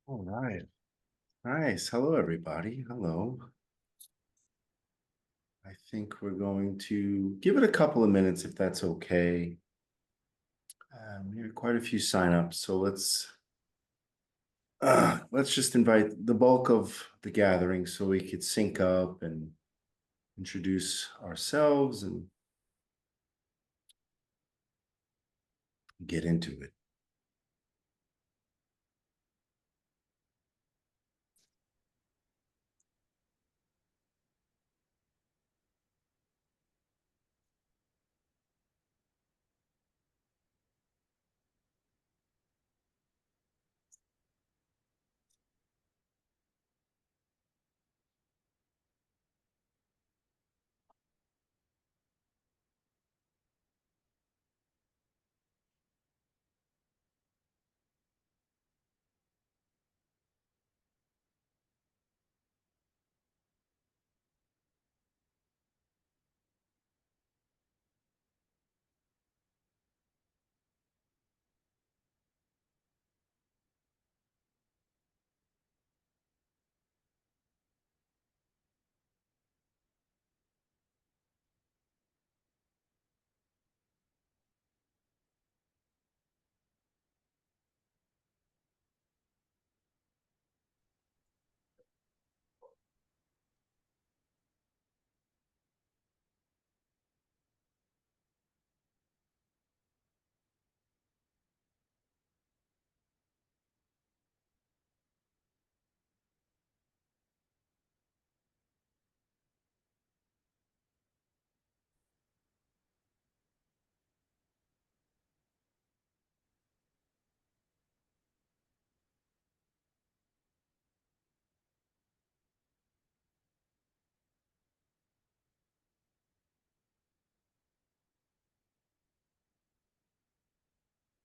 All right. Nice. Hello, everybody. Hello. I think we're going to give it a couple of minutes if that's okay. We have quite a few signups, so let's just invite the bulk of the gathering so we could sync up and introduce ourselves and get into it.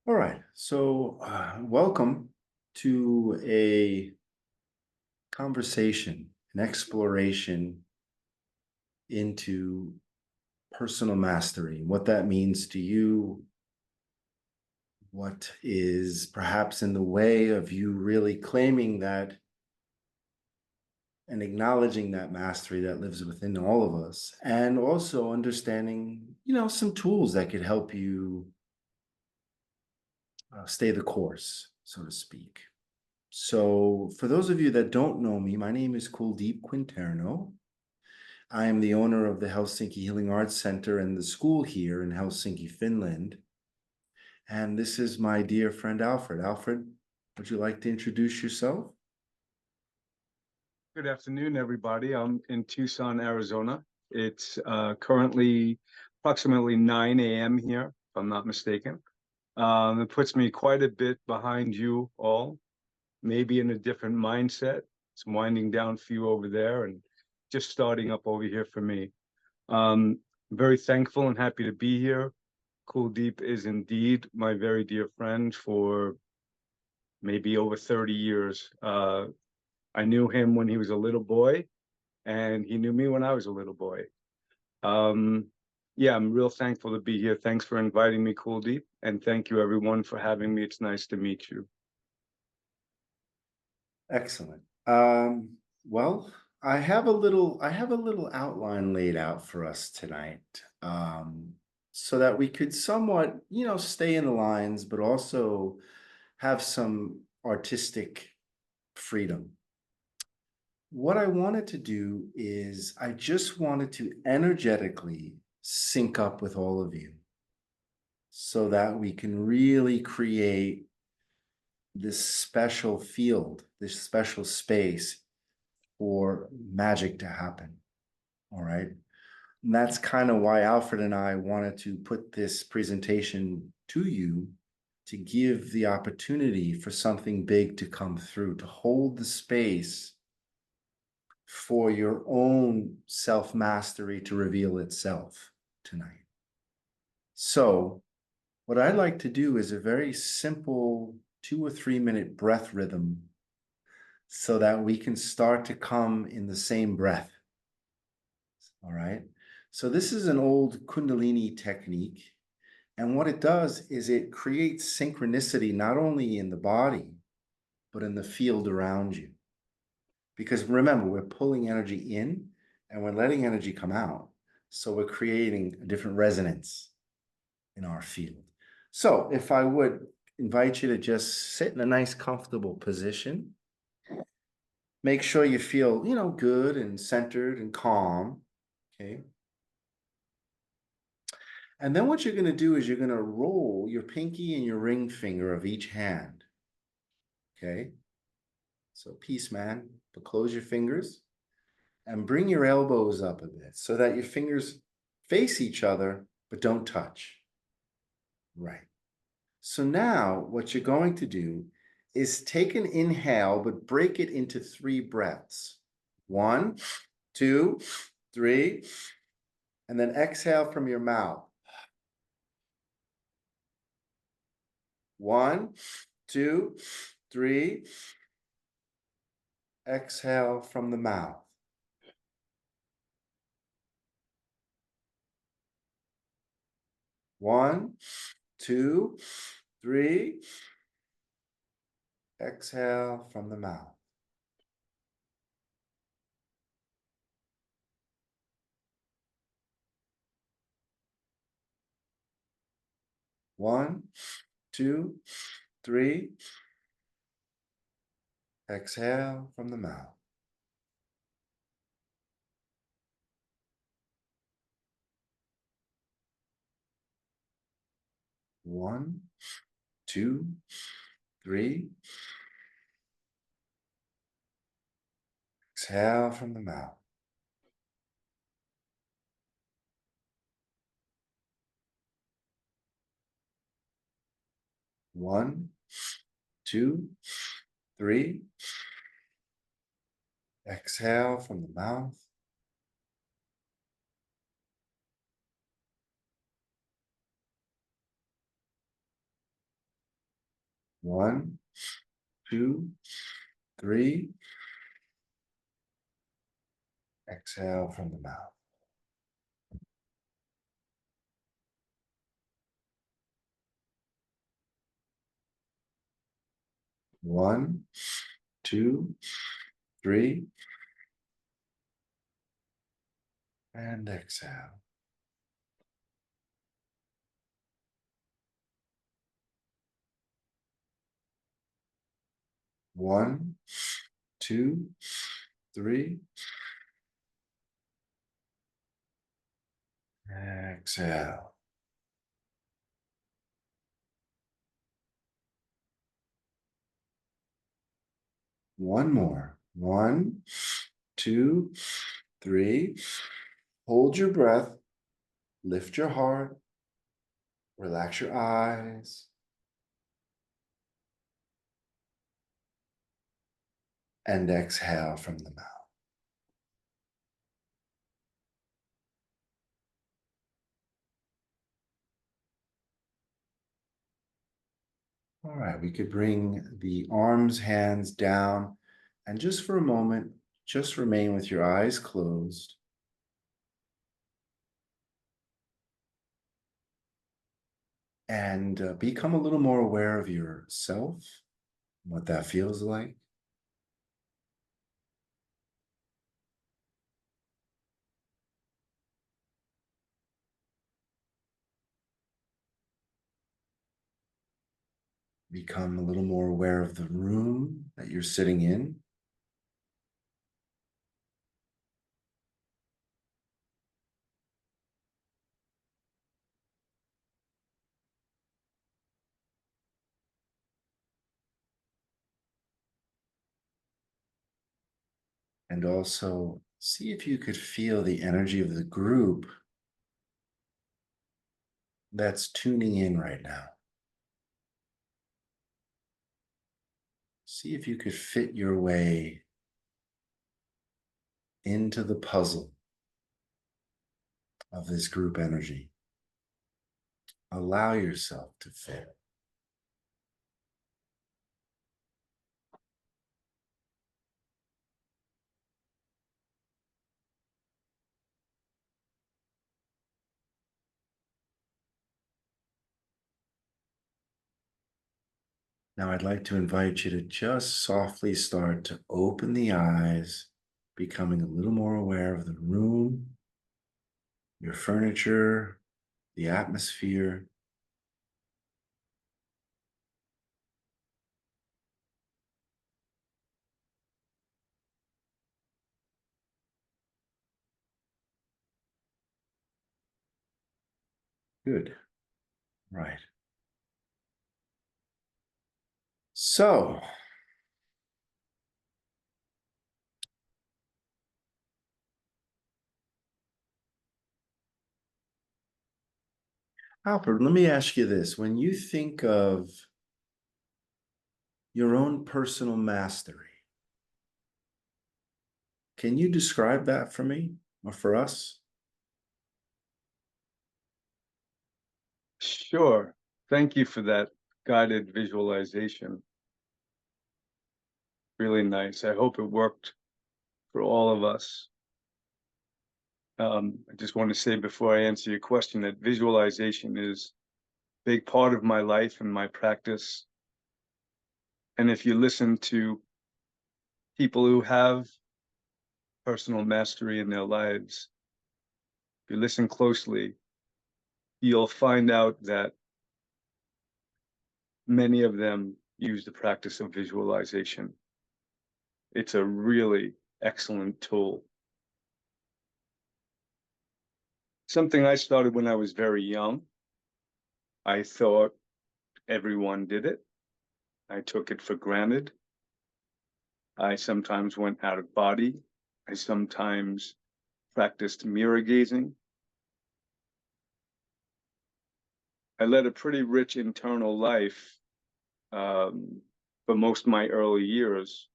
All right. So, welcome to a conversation, an exploration into personal mastery, what that means to you, what is perhaps in the way of you really claiming that and acknowledging that mastery that lives within all of us, and also understanding, some tools that could help you stay the course, so to speak. So, for those of you that don't know me, my name is Kuldip Quinterno. I am the owner of the Helsinki Healing Arts Center and the school here in Helsinki, Finland. And this is my dear friend Alfred. Alfred, would you like to introduce yourself? Good afternoon, everybody. I'm in Tucson, Arizona. It's currently approximately 9 a.m. here, if I'm not mistaken. It puts me quite a bit behind you all, maybe in a different mindset. It's winding down for you over there and just starting up over here for me. Very thankful and happy to be here. Kuldip is indeed my very dear friend for maybe over 30 years. I knew him when he was a little boy, and he knew me when I was a little boy. Um, yeah, I'm real thankful to be here. Thanks for inviting me, Kuldip, and thank you everyone for having me. It's nice to meet you. Excellent. Well, I have a little outline laid out for us tonight, so that we could somewhat, stay in the lines, but also have some artistic freedom. What I wanted to do is I just wanted to energetically sync up with all of you so that we can really create this special field, this special space for magic to happen. All right. And that's kind of why Alfred and I wanted to put this presentation to you to give the opportunity for something big to come through, to hold the space for your own self mastery to reveal itself tonight. So, what I'd like to do is a very simple 2 or 3 minute breath rhythm so that we can start to come in the same breath. All right. So, this is an old Kundalini technique. And what it does is it creates synchronicity not only in the body, but in the field around you. Because remember, we're pulling energy in and we're letting energy come out. So we're creating a different resonance in our field. So if I would invite you to just sit in a nice, comfortable position, make sure you feel, good and centered and calm. Okay. And then what you're going to do is you're going to roll your pinky and your ring finger of each hand. Okay. So peace, man, but close your fingers and bring your elbows up a bit so that your fingers face each other, but don't touch. Right. So now what you're going to do is take an inhale, but break it into 3 breaths. 1, 2, 3, and then exhale from your mouth. 1, 2, 3. Exhale from the mouth. 1, 2, 3. Exhale from the mouth. 1, 2, 3. Exhale from the mouth. 1, 2, 3. Exhale from the mouth. 1, 2, 3. Exhale from the mouth. 1, 2, 3. Exhale from the mouth. One, 2, 3. And exhale. One, 2, 3. Exhale. One more. 1, 2, 3. Hold your breath. Lift your heart. Relax your eyes. And exhale from the mouth. All right, we could bring the arms, hands down, and just for a moment, just remain with your eyes closed. And become a little more aware of yourself, what that feels like. Become a little more aware of the room that you're sitting in. And also see if you could feel the energy of the group that's tuning in right now. See if you could fit your way into the puzzle of this group energy. Allow yourself to fit. Now I'd like to invite you to just softly start to open the eyes, becoming a little more aware of the room, your furniture, the atmosphere. Good. Right. So, Alfred, let me ask you this. When you think of your own personal mastery, can you describe that for me or for us? Sure. Thank you for that guided visualization. Really nice. I hope it worked for all of us. I just want to say before I answer your question that visualization is a big part of my life and my practice. And if you listen to people who have personal mastery in their lives, if you listen closely, you'll find out that many of them use the practice of visualization. It's a really excellent tool. Something I started when I was very young. I thought everyone did it. I took it for granted. I sometimes went out of body. I sometimes practiced mirror gazing. I led a pretty rich internal life for most of my early years,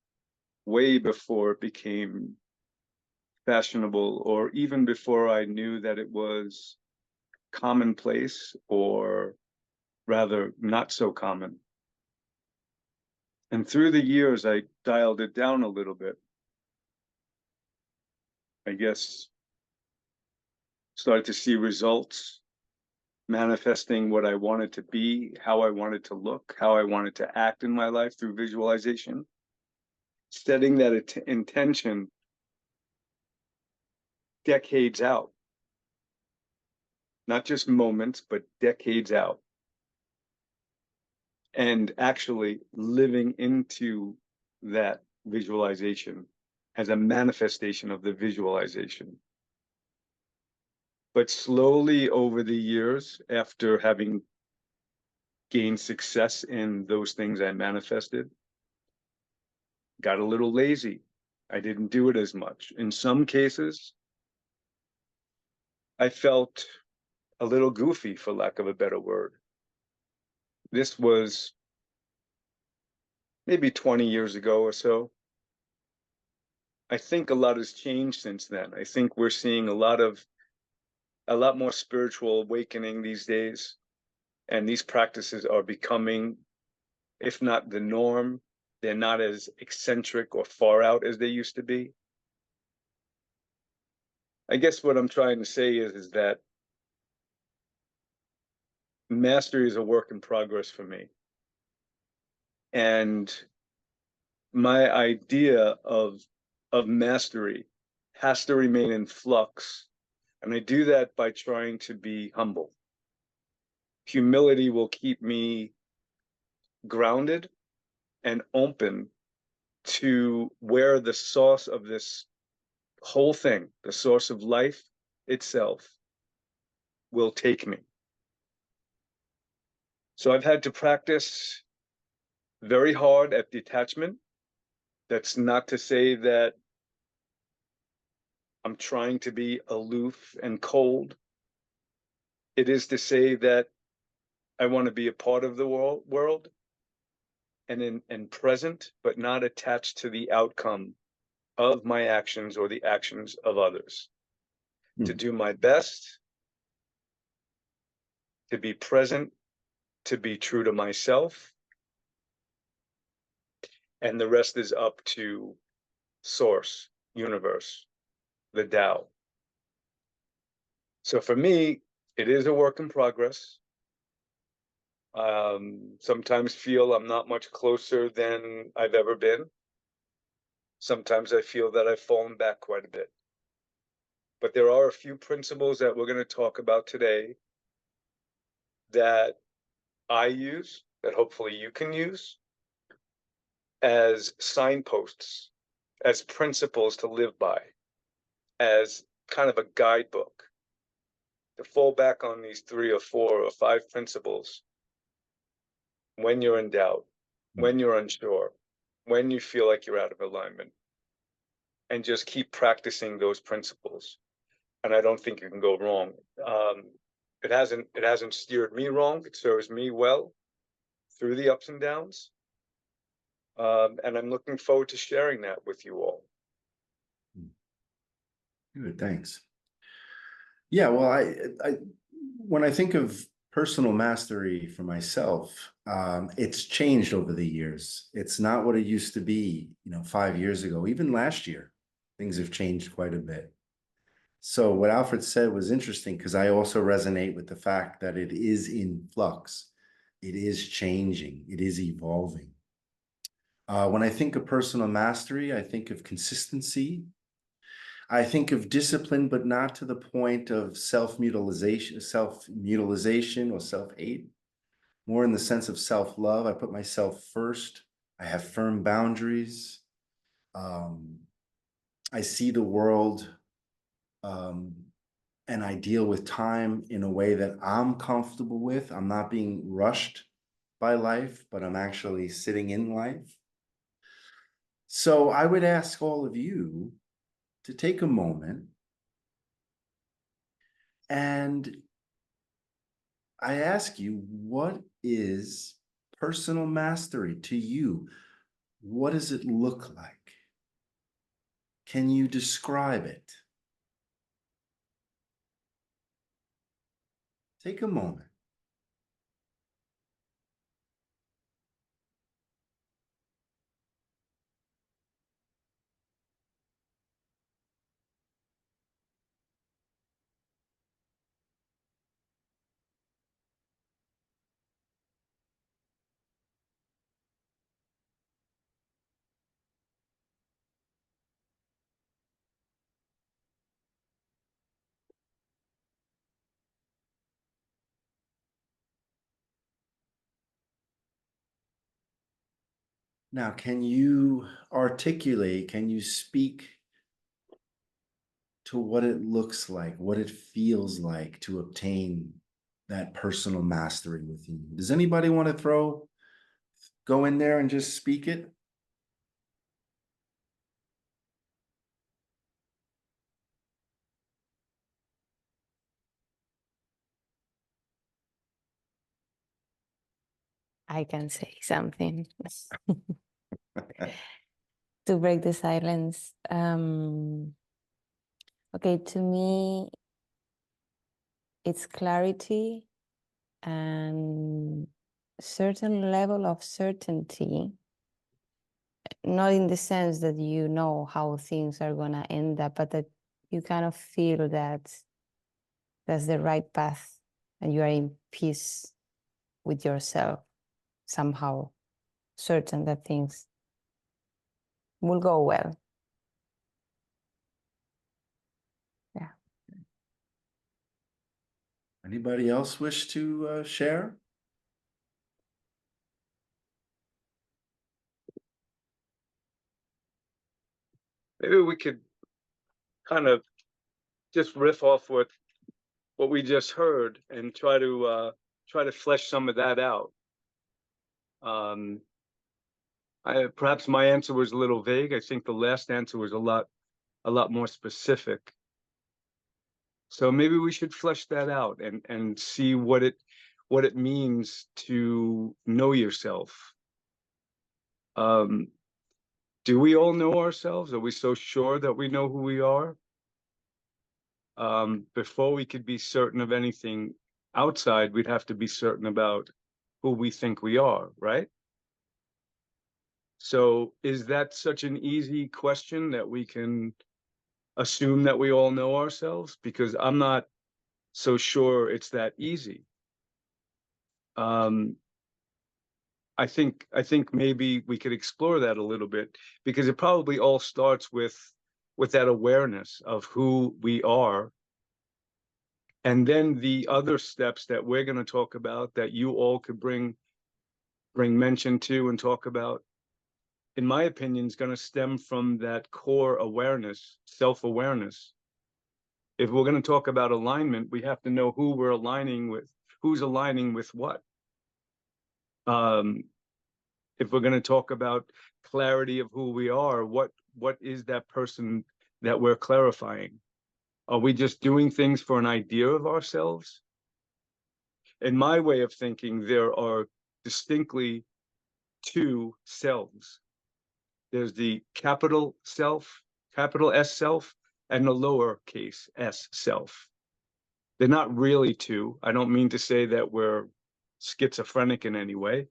way before it became fashionable, or even before I knew that it was commonplace, or rather not so common. And through the years, I dialed it down a little bit. I guess started to see results, manifesting what I wanted to be, how I wanted to look, how I wanted to act in my life through visualization, setting that intention decades out, not just moments, but decades out, and actually living into that visualization as a manifestation of the visualization. But slowly over the years, after having gained success in those things I manifested, got a little lazy. I didn't do it as much. In some cases, I felt a little goofy, for lack of a better word. This was maybe 20 years ago or so. I think a lot has changed since then. I think we're seeing a lot more spiritual awakening these days, and these practices are becoming, if not the norm, they're not as eccentric or far out as they used to be. I guess what I'm trying to say is that mastery is a work in progress for me. And my idea of mastery has to remain in flux. And I do that by trying to be humble. Humility will keep me grounded and open to where the source of this whole thing, the source of life itself, will take me. So I've had to practice very hard at detachment. That's not to say that I'm trying to be aloof and cold. It is to say that I want to be a part of the world and present, but not attached to the outcome of my actions or the actions of others. To do my best, to be present, to be true to myself, and the rest is up to source, universe, the Tao. So for me, it is a work in progress. Sometimes feel I'm not much closer than I've ever been. Sometimes I feel that I've fallen back quite a bit. But there are a few principles that we're going to talk about today that I use, that hopefully you can use as signposts, as principles to live by, as kind of a guidebook to fall back on these 3 or 4 or 5 principles when you're in doubt, when you're unsure, when you feel like you're out of alignment, and just keep practicing those principles. And I don't think you can go wrong. It hasn't steered me wrong. It serves me well through the ups and downs. And I'm looking forward to sharing that with you all. Good, thanks. Yeah, well, when I think of personal mastery for myself, it's changed over the years. It's not what it used to be, 5 years ago. Even last year, things have changed quite a bit. So what Alfred said was interesting because I also resonate with the fact that it is in flux. It is changing. It is evolving. When I think of personal mastery, I think of consistency. I think of discipline, but not to the point of self-mutilization or self-hate, more in the sense of self-love. I put myself first. I have firm boundaries. I see the world and I deal with time in a way that I'm comfortable with. I'm not being rushed by life, but I'm actually sitting in life. So I would ask all of you to take a moment and I ask you, what is personal mastery to you? What does it look like? Can you describe it? Take a moment. Now, can you articulate, can you speak to what it looks like, what it feels like to obtain that personal mastery within you? Does anybody want to go in there and just speak it? I can say something to break the silence. Okay, to me, it's clarity and certain level of certainty, not in the sense that you know how things are going to end up, but that you kind of feel that that's the right path and you are in peace with yourself, somehow certain that things will go well. Yeah. Anybody else wish to share? Maybe we could kind of just riff off what we just heard and try to flesh some of that out. Perhaps my answer was a little vague. I think the last answer was a lot more specific. So maybe we should flesh that out and see what it means to know yourself. Do we all know ourselves? Are we so sure that we know who we are? Before we could be certain of anything outside, we'd have to be certain about who we think we are, right? So is that such an easy question that we can assume that we all know ourselves? Because I'm not so sure it's that easy. I think maybe we could explore that a little bit, because it probably all starts with that awareness of who we are. And then the other steps that we're going to talk about that you all could bring mention to and talk about, in my opinion, is going to stem from that core awareness, self-awareness. If we're going to talk about alignment, we have to know who we're aligning with, who's aligning with what. If we're going to talk about clarity of who we are, what is that person that we're clarifying? Are we just doing things for an idea of ourselves? In my way of thinking, there are distinctly two selves. There's the capital self, capital S self, and the lowercase s self. They're not really two. I don't mean to say that we're schizophrenic in any way.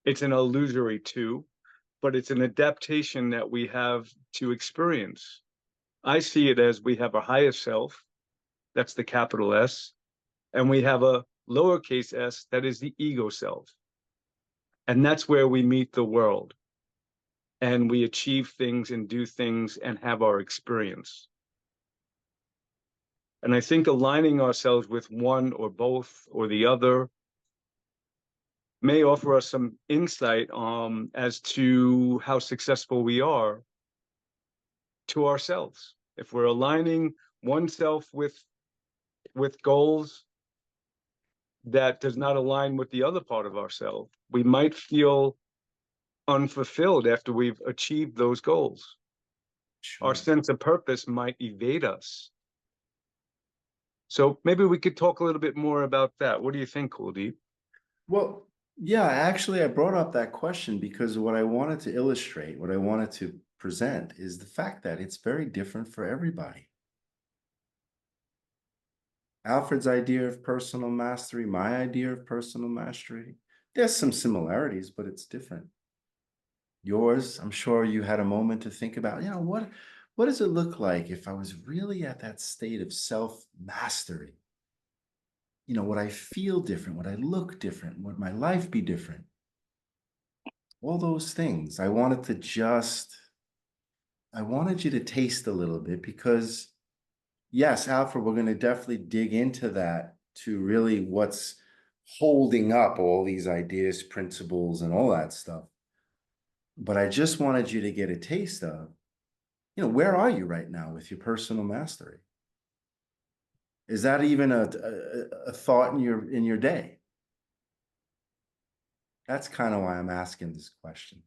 It's an illusory two, but it's an adaptation that we have to experience. I see it as we have a higher self, that's the capital S, and we have a lowercase s, that is the ego self. And that's where we meet the world. And we achieve things and do things and have our experience. And I think aligning ourselves with one or both or the other may offer us some insight as to how successful we are to ourselves. If we're aligning oneself with goals that does not align with the other part of ourselves, we might feel unfulfilled after we've achieved those goals. Our Sure. sense of purpose might evade us. So maybe we could talk a little bit more about that. What do you think, Kuldip? Well, yeah, actually, I brought up that question because what I wanted to illustrate, what I wanted to present is the fact that it's very different for everybody. Alfred's idea of personal mastery, my idea of personal mastery, there's some similarities, but it's different. Yours, I'm sure you had a moment to think about, what does it look like if I was really at that state of self-mastery? Would I feel different? Would I look different? Would my life be different? All those things. I wanted you to taste a little bit because, yes, Alfred, we're going to definitely dig into that to really what's holding up all these ideas, principles, and all that stuff. But I just wanted you to get a taste of, where are you right now with your personal mastery? Is that even a thought in your day? That's kind of why I'm asking this question.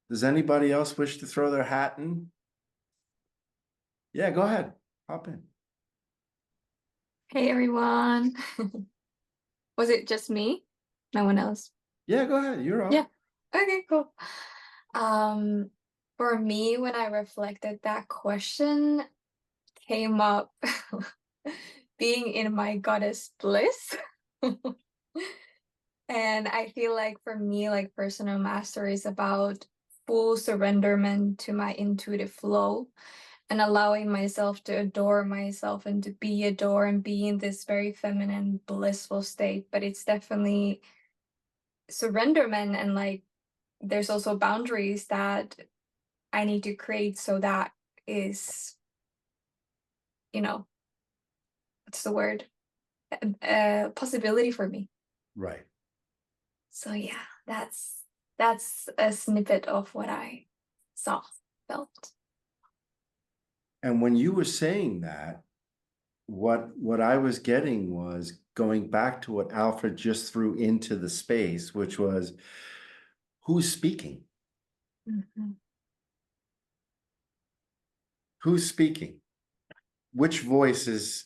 Does anybody else wish to throw their hat in? Yeah, go ahead. Hop in. Hey everyone. Was it just me? No one else? Yeah, go ahead. You're up. Yeah. Okay, cool. For me, when I reflected, that question came up being in my goddess bliss. And I feel like for me, like personal mastery is about full surrenderment to my intuitive flow and allowing myself to adore myself and to be adored and be in this very feminine, blissful state. But it's definitely surrenderment, and like there's also boundaries that I need to create, so that is, what's the word? A possibility for me. Right. So yeah, that's a snippet of what I saw, felt. And when you were saying that, what I was getting was going back to what Alfred just threw into the space, which was who's speaking? Mm-hmm. Who's speaking? Which voice is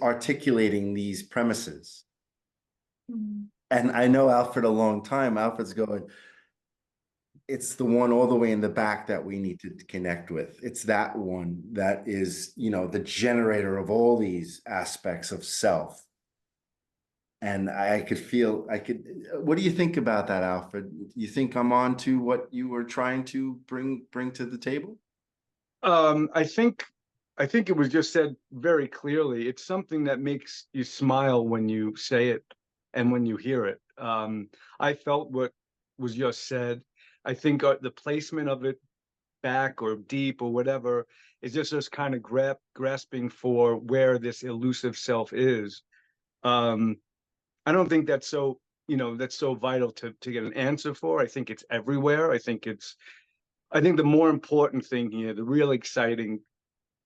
articulating these premises? Mm-hmm. And I know Alfred a long time. Alfred's going, it's the one all the way in the back that we need to connect with. It's that one that is, the generator of all these aspects of self. And what do you think about that, Alfred? You think I'm on to what you were trying to bring to the table? I think it was just said very clearly. It's something that makes you smile when you say it. and when you hear it. I felt what was just said. I think the placement of it back or deep or whatever is just kind of grasping for where this elusive self is. I don't think that's so, that's so vital to get an answer for. I think it's everywhere. I think the more important thing here, the real exciting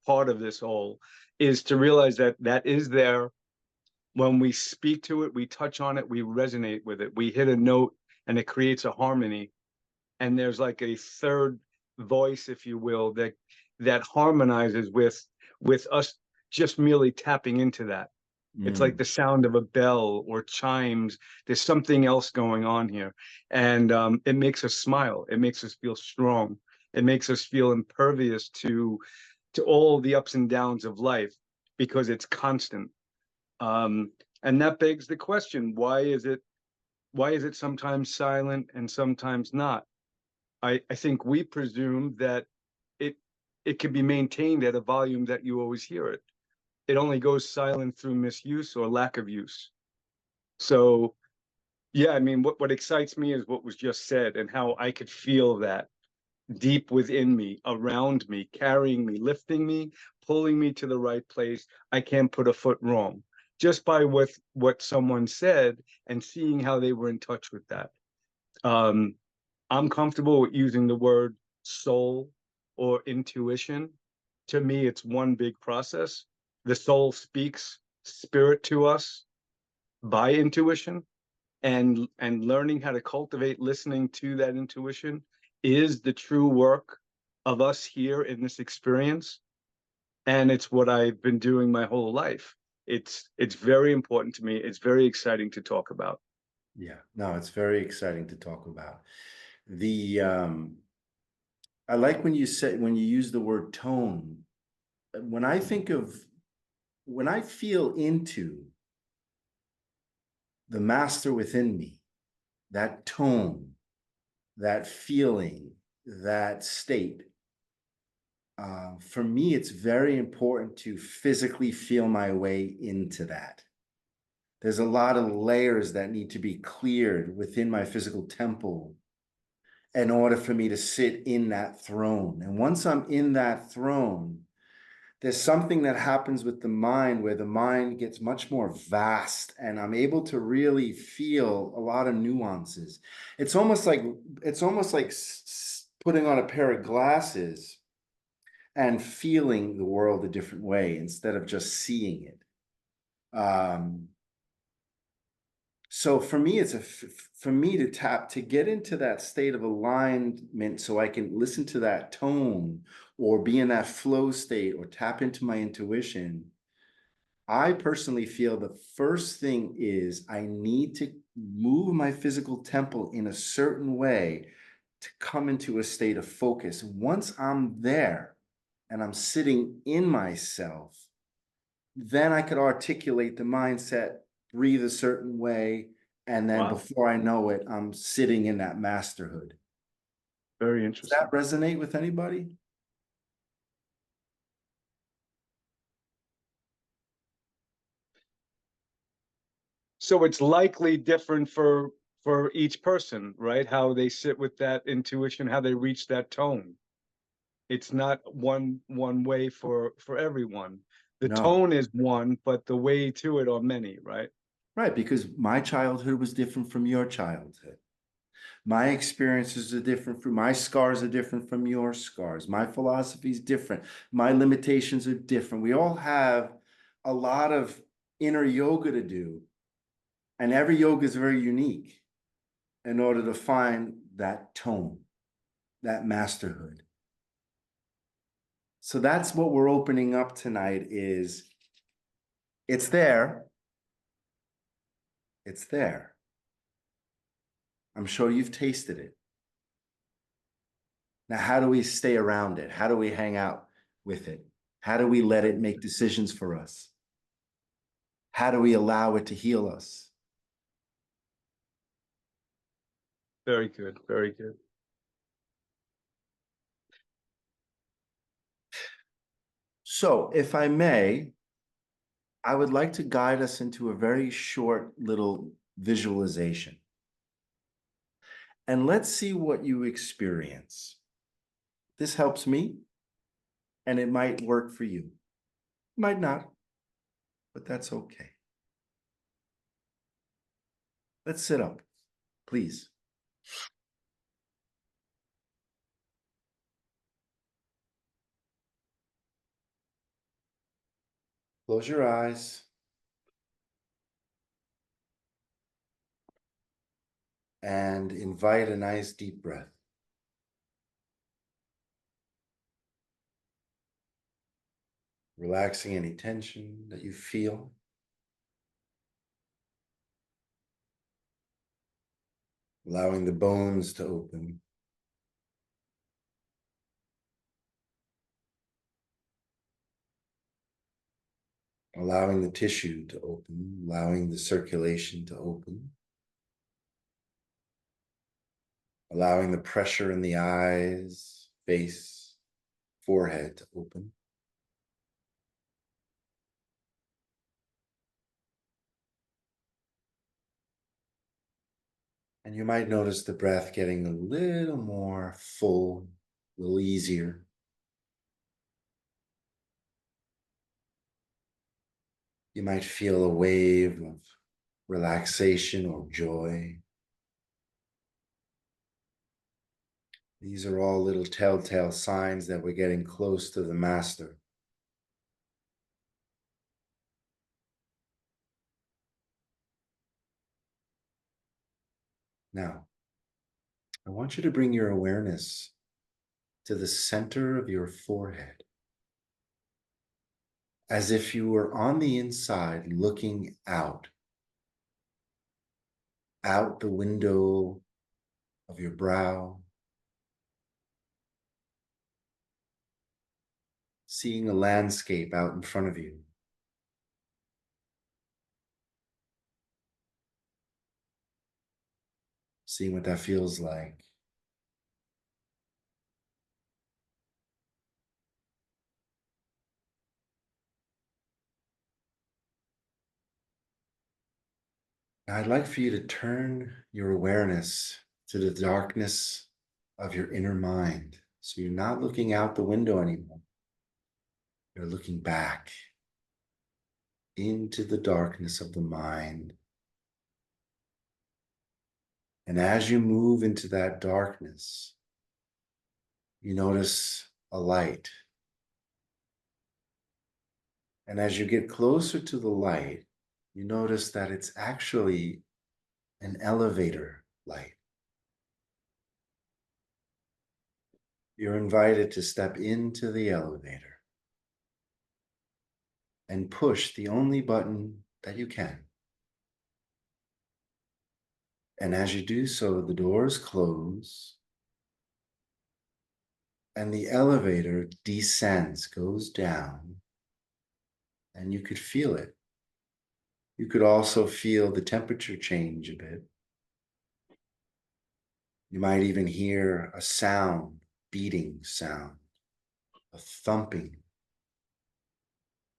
part of this whole, is to realize that that is there. When we speak to it, we touch on it, we resonate with it, we hit a note and it creates a harmony. And there's like a third voice, if you will, that harmonizes with us just merely tapping into that. It's like Mm, the sound of a bell or chimes. There's something else going on here. And it makes us smile. It makes us feel strong. It makes us feel impervious to all the ups and downs of life because it's constant. And that begs the question, why is it sometimes silent and sometimes not? I think we presume that it it can be maintained at a volume that you always hear it. It only goes silent through misuse or lack of use. So yeah, I mean, what excites me is what was just said and how I could feel that deep within me, around me, carrying me, lifting me, pulling me to the right place. I can't put a foot wrong just by what someone said and seeing how they were in touch with that. Um, I'm comfortable with using the word soul or intuition. To me, it's one big process. The soul speaks spirit to us by intuition, and learning how to cultivate listening to that intuition is the true work of us here in this experience. And it's what I've been doing my whole life. It's very important to me. It's very exciting to talk about. yeah, no, it's very exciting to talk about. The I like when you use the word tone. When I think of when I feel into the master within me, that tone, that feeling, that state, for me, it's very important to physically feel my way into that. There's a lot of layers that need to be cleared within my physical temple in order for me to sit in that throne. And once I'm in that throne, there's something that happens with the mind where the mind gets much more vast and I'm able to really feel a lot of nuances. It's almost like putting on a pair of glasses and feeling the world a different way instead of just seeing it. So for me, for me to get into that state of alignment so I can listen to that tone or be in that flow state or tap into my intuition. I personally feel the first thing is I need to move my physical temple in a certain way to come into a state of focus. Once I'm there and I'm sitting in myself, then I could articulate the mindset, breathe a certain way, and then Wow, before I know it, I'm sitting in that masterhood. very Does that interesting. resonate with anybody? So it's likely different for each person, right? How they sit with that intuition, how they reach that tone. It's not one way for everyone. The No. tone is one, but the way to it are many, right? Right, because my childhood was different from your childhood. My experiences are different from my scars are different from your scars. My philosophy is different. My limitations are different. We all have a lot of inner yoga to do, and every yoga is very unique in order to find that tone, that masterhood. So that's what we're opening up tonight is it's there. It's there. I'm sure you've tasted it. Now, how do we stay around it? How do we hang out with it? How do we let it make decisions for us? How do we allow it to heal us? Very good, very good. So, if I may, I would like to guide us into a very short little visualization. And let's see what you experience. This helps me, and it might work for you. Might not, but that's okay. Let's sit up, please. Close your eyes. And invite a nice deep breath. Relaxing any tension that you feel. Allowing the bones to open. Allowing the tissue to open, allowing the circulation to open. Allowing the pressure in the eyes, face, forehead to open. And you might notice the breath getting a little more full, a little easier. You might feel a wave of relaxation or joy. These are all little telltale signs that we're getting close to the master. Now, I want you to bring your awareness to the center of your forehead, as if you were on the inside looking out the window of your brow, seeing a landscape out in front of you. Seeing what that feels like. Now, I'd like for you to turn your awareness to the darkness of your inner mind. So you're not looking out the window anymore. You're looking back into the darkness of the mind. And as you move into that darkness, you notice a light. And as you get closer to the light, you notice that it's actually an elevator light. You're invited to step into the elevator and push the only button that you can. And as you do so, the doors close and the elevator descends, goes down, and you could feel it. You could also feel the temperature change a bit. You might even hear a sound, beating sound, a thumping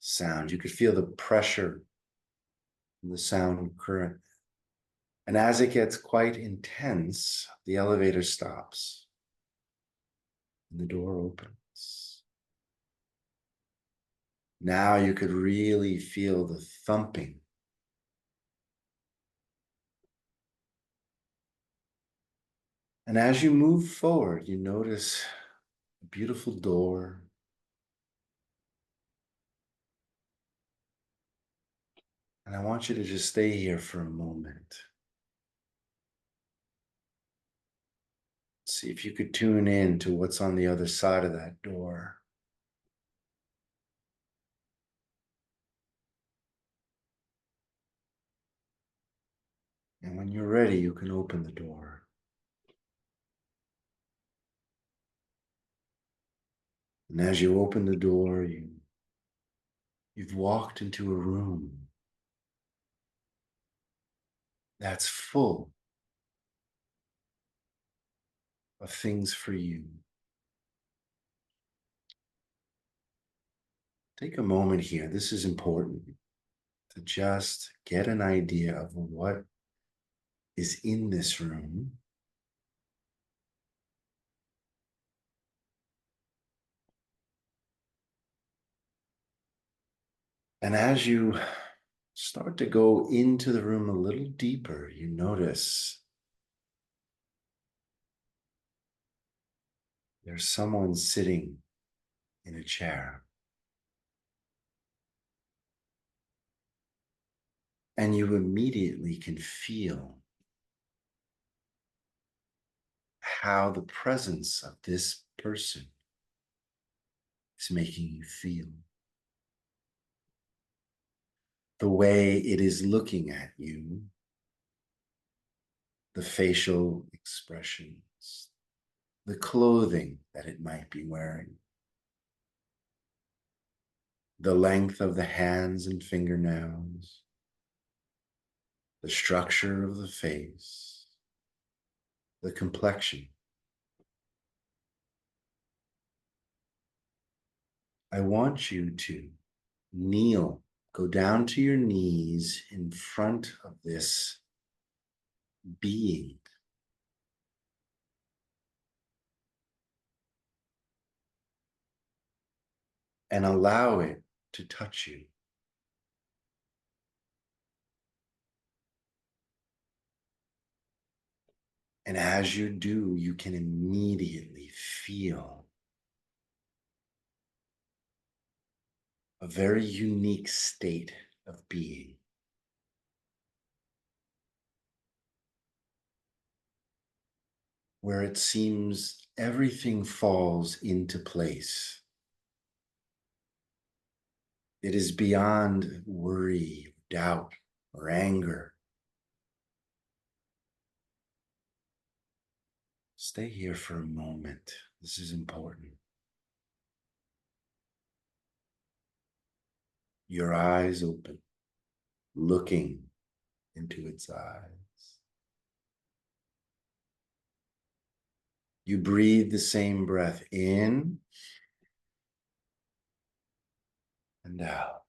sound. You could feel the pressure in the sound current. And as it gets quite intense, the elevator stops and the door opens. Now you could really feel the thumping. And as you move forward, you notice a beautiful door. And I want you to just stay here for a moment. See if you could tune in to what's on the other side of that door. And when you're ready, you can open the door. And as you open the door, you've walked into a room that's full of things for you. Take a moment here. This is important to just get an idea of what is in this room. And as you start to go into the room a little deeper, you notice there's someone sitting in a chair. And you immediately can feel how the presence of this person is making you feel. The way it is looking at you, the facial expressions, the clothing that it might be wearing, the length of the hands and fingernails, the structure of the face, the complexion. I want you to kneel, go down to your knees in front of this being. And allow it to touch you. And as you do, you can immediately feel a very unique state of being. Where it seems everything falls into place. It is beyond worry, doubt, or anger. Stay here for a moment. This is important. Your eyes open, looking into its eyes. You breathe the same breath in and out.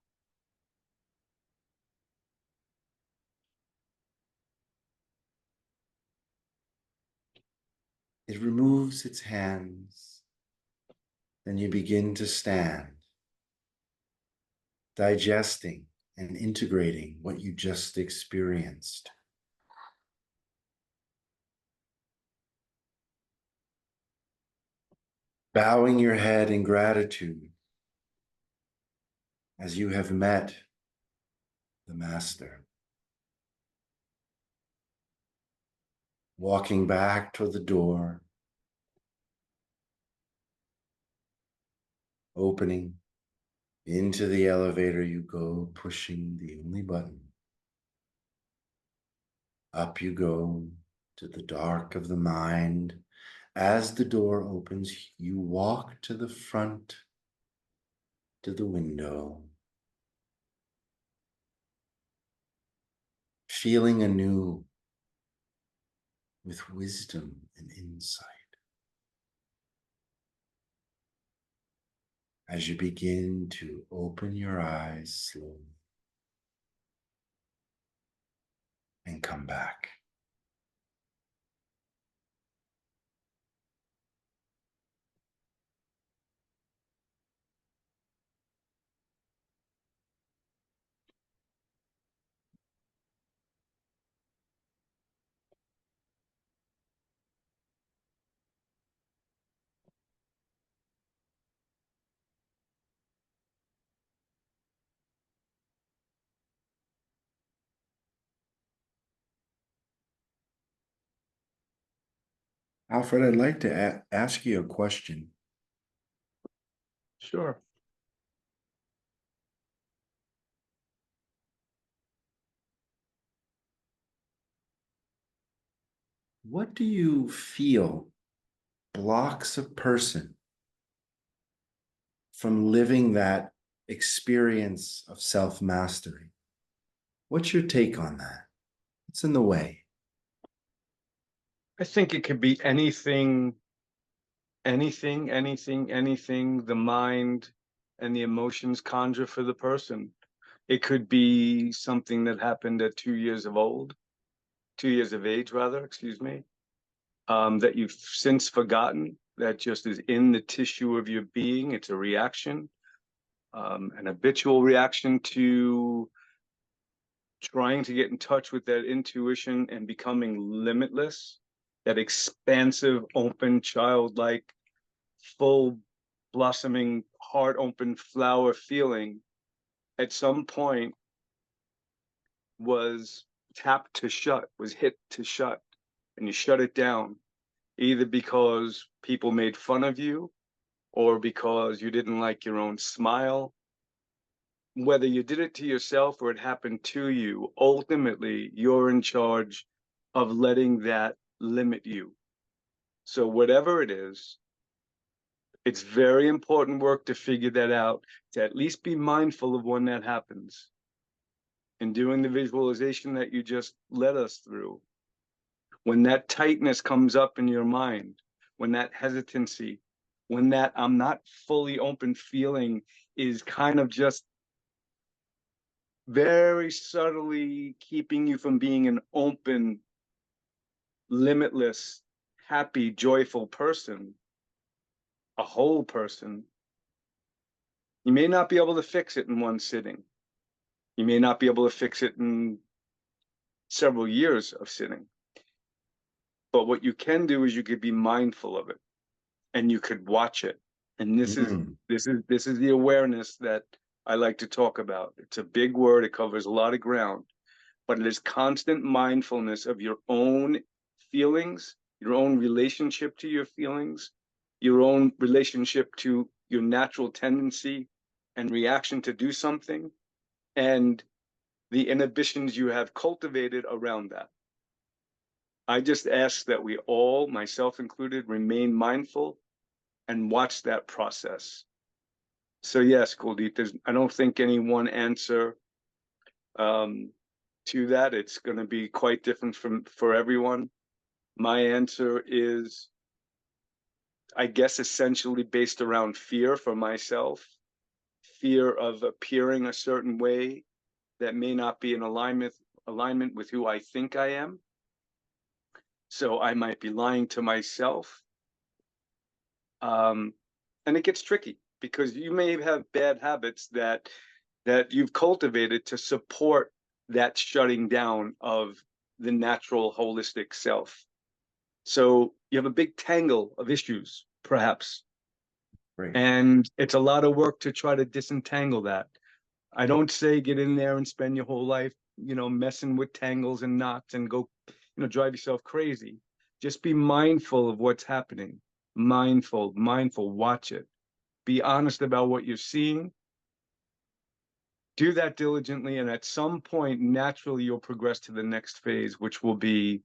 It removes its hands. Then you begin to stand, digesting and integrating what you just experienced. Bowing your head in gratitude as you have met the Master. Walking back toward the door, opening. Into the elevator you go, pushing the only button. Up you go to the dark of the mind. As the door opens, you walk to the front, to the window, feeling anew with wisdom and insight. As you begin to open your eyes slowly and come back. Alfred, I'd like to ask you a question. Sure. What do you feel blocks a person from living that experience of self-mastery? What's your take on that? What's in the way? I think it could be anything the mind and the emotions conjure for the person. It could be something that happened at 2 years of old. 2 years of age, rather, excuse me, that you've since forgotten, that just is in the tissue of your being. It's a reaction, an habitual reaction to trying to get in touch with that intuition and becoming limitless, that expansive, open, childlike, full blossoming, heart open flower feeling at some point was tapped to shut, was hit to shut, and you shut it down, either because people made fun of you or because you didn't like your own smile. Whether you did it to yourself or it happened to you, ultimately you're in charge of letting that limit you. So whatever it is, it's very important work to figure that out, to at least be mindful of when that happens. And doing the visualization that you just led us through, when that tightness comes up in your mind, when that hesitancy, when that I'm not fully open feeling is kind of just very subtly keeping you from being an open, limitless, happy, joyful person, a whole person, you may not be able to fix it in one sitting. You may not be able to fix it in several years of sitting. But what you can do is you could be mindful of it and you could watch it. And this is the awareness that I like to talk about. It's a big word, it covers a lot of ground, but it is constant mindfulness of your own feelings, your own relationship to your feelings, your own relationship to your natural tendency and reaction to do something, and the inhibitions you have cultivated around that. I just ask that we all, myself included, remain mindful and watch that process. So yes, Kuldip, I don't think any one answer to that. It's going to be quite different for everyone. My answer is, I guess, essentially based around fear for myself, fear of appearing a certain way that may not be in alignment with who I think I am. So I might be lying to myself. And it gets tricky because you may have bad habits that you've cultivated to support that shutting down of the natural holistic self. So you have a big tangle of issues, perhaps. Right. And it's a lot of work to try to disentangle that. I don't say get in there and spend your whole life, messing with tangles and knots and go, drive yourself crazy. Just be mindful of what's happening. Mindful, watch it. Be honest about what you're seeing. Do that diligently, and at some point, naturally, you'll progress to the next phase, which will be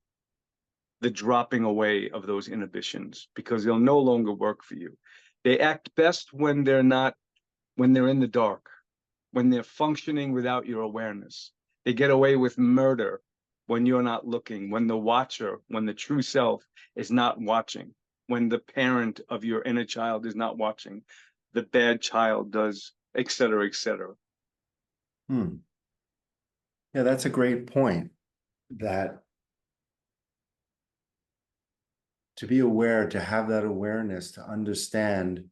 the dropping away of those inhibitions, because they'll no longer work for you. They act best when they're in the dark, when they're functioning without your awareness. They get away with murder when you're not looking, when the true self is not watching, when the parent of your inner child is not watching, the bad child does, et cetera, et cetera. Yeah, that's a great point. That to be aware, to have that awareness, to understand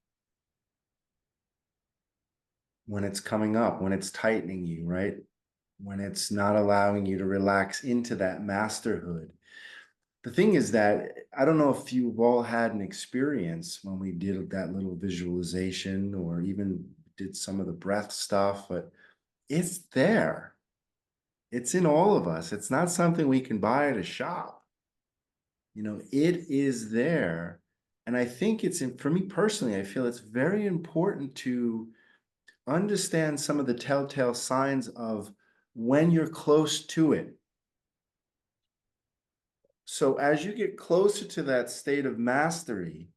when it's coming up, when it's tightening you, right? When it's not allowing you to relax into that masterhood. The thing is that I don't know if you've all had an experience when we did that little visualization or even did some of the breath stuff, but it's there. It's in all of us. It's not something we can buy at a shop. It is there. And I think for me personally, I feel it's very important to understand some of the telltale signs of when you're close to it. So as you get closer to that state of mastery,